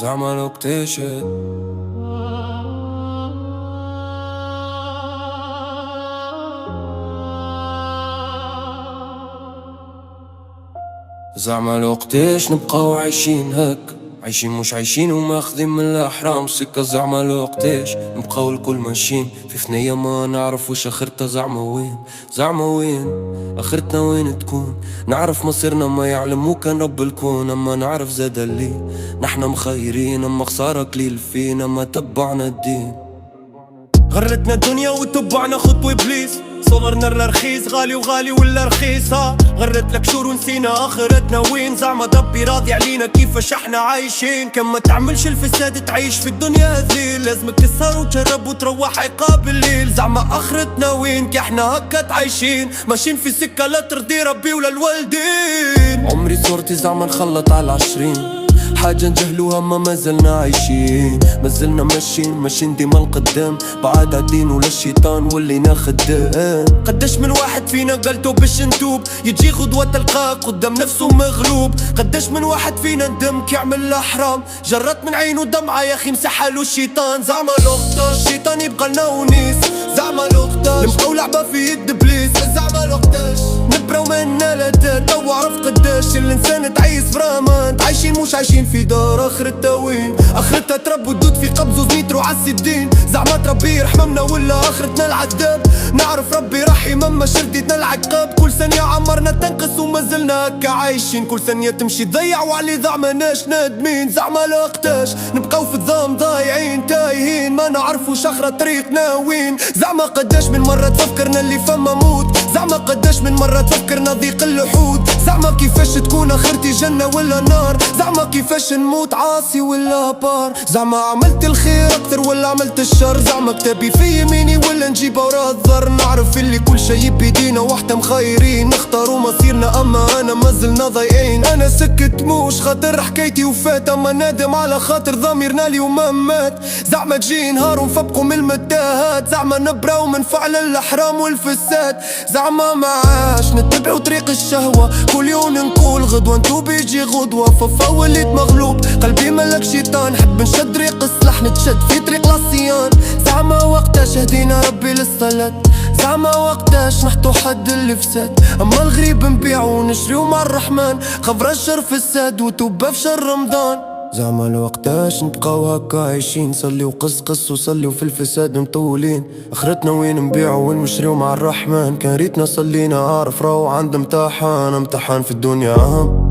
زعما لو اكتشف زعما لو قديش نبقاو عايشين هك، عايشين مش عايشين وماخذين من الأحرام سكة. زعما لو قديش نبقاو الكل ماشيين في ثنية ما نعرف وش آخرتها. زعما وين، زعما وين آخرتنا وين تكون؟ نعرف مصيرنا ما يعلم مو كان رب الكون. أما نعرف زاد اللي نحنا مخيرين، أما خسارة قليل فينا ما تبعنا الدين. غرتنا الدنيا وتبعنا خطوة إبليس، صغرنا الرخيص غالي وغالي ولا رخيصة. غرت لك شهور ونسينا آخرتنا وين. زعما ربي راضي علينا كيفاش احنا عايشين. كم ما تعملش الفساد تعيش في الدنيا هذيل، لازمك تسهر وتجرب وتروح عقاب الليل. زعما آخرتنا وين كي احنا هكا تعيشين، ماشيين في سكة لا ترضي ربي ولا الوالدين. عمري صورتي زعما نخلط على 20 حاجة نجهلوها ما زلنا عايشين، ما زلنا ماشيين ديما القدام، بعاد عالدين ولا الشيطان ولينا خدام. قداش من واحد فينا قالتو باش نتوب، يجي غدوة تلقاك قدام نفسه مغلوب. قداش من واحد فينا ندم كي عمل الحرام، جرت من عينه دمعة يا اخي مسحها له الشيطان. زعما لوقتاش الشيطان يبقى لنا ونيس، زعما لوقتاش نبقاو لعبة في يد بليس. زعما لوقتاش نبراو منا لا دار، تو عرف قداش الانسان تعيس فرامان. عايشين مش عايشين في دار اخرتها وين، اخرتها ترب ودود في قبض وزميترو عالسدين. زعما ربي يرحمنا ولا اخرتنا العذاب، نعرف ربي رحيم اما شردتنا العقاب. كل ثانية عمرنا تنقص وما زلنا هكا عايشين، كل ثانية تمشي تضيع وعلي ضاع ماناش نادمين. زعما لاقتاش نبقاو في الظلام ضايعين تايهين، ما نعرفوش اخرى طريقنا وين. زعما قداش من مرة تفكرنا اللي فما موت، زعما قداش من مرة تفكرنا ضيق اللحود. زعما كيفاش تكون اخرتي جنة ولا نار، زعما كيفاش نموت عاصي ولا بار. زعما عملت الخير اكثر ولا عملت الشر، زعما كتابي في يميني ولا نجيب ورا الضر. نعرف اللي كل شي بيدينا واحدة مخيرين، نختاروا مصيرنا اما انا مازلنا ضايعين. انا سكت موش خاطر حكايتي وفات، اما نادم على خاطر ضميرنا اليوم مات. زعما تجي نهار ونفبقوا من المتاهات، زعما نبراو من فعل الاحرام والفساد. زعما معاش نتبعوا طريق الشهوة، كل يوم نقول غدوة نتوب يجي غدوة. ففا وليت مغلوب قلبي ملك شيطان، حب نشد ريق السلاح نتشد في طريق العصيان. زعما وقتاش هدينا ربي للصلاة، زعما وقتاش نحطو حد الفساد. اما الغريب نبيعو ونشريو مع الرحمن، خبر الشر فساد وتوبة في شهر رمضان. زعما لوقتاش نبقاو هكا عايشين، صلي وقص وصلي وفي الفساد مطولين. اخرتنا وين نبيعو وين نشريو مع الرحمن، كان ريتنا صلينا عارف راهو عند امتحان في الدنيا اهم.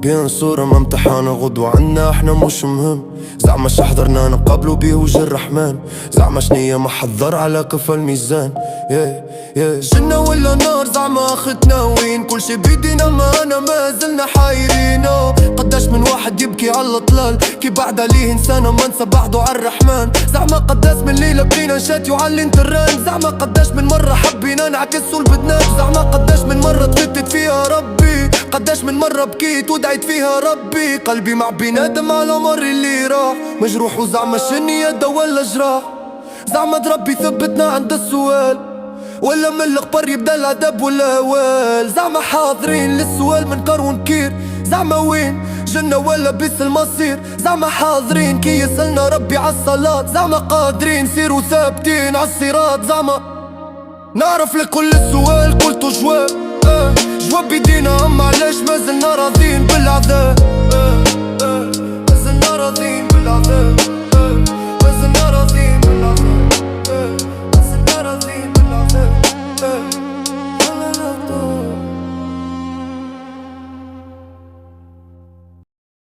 بين صورة ما امتحان غدوة عنا احنا مش مهم. زعما شحضرنا نقابلو بيه وجه الرحمن، زعما شنية ما حضر على كفى الميزان. جنة ولا نار زعما اخرتنا وين، كل شي بيدينا ما انا ما زلنا حايرين. قداش من واحد يبكي على الاطلال كي بعد عليه انسان ما نسى بعده عالرحمن. زعما قداش من ليلة بقينا نشاتيو على الانتران، زعما قداش من مرة حبينا نعكسو البدنات. زعما قداش من مرة تفتت فيها ربي، قداش من مرة بكيت ودعيت فيها ربي. قلبي مع بنادم على مر اللي راح مجروح، وزعما شني يده ولا جراح. زعما ربي ثبتنا عند السؤال، ولا من القبر يبدا العذاب والهوال. زعما حاضرين للسؤال من كر ونكير، زعما وين جنة ولا بس المصير. زعما حاضرين كي يسألنا ربي عالصلاة، زعما قادرين سيروا ثابتين عالصراط. زعما نعرف لكل السؤال قلتو جواب، جواب بيدينا اما علاش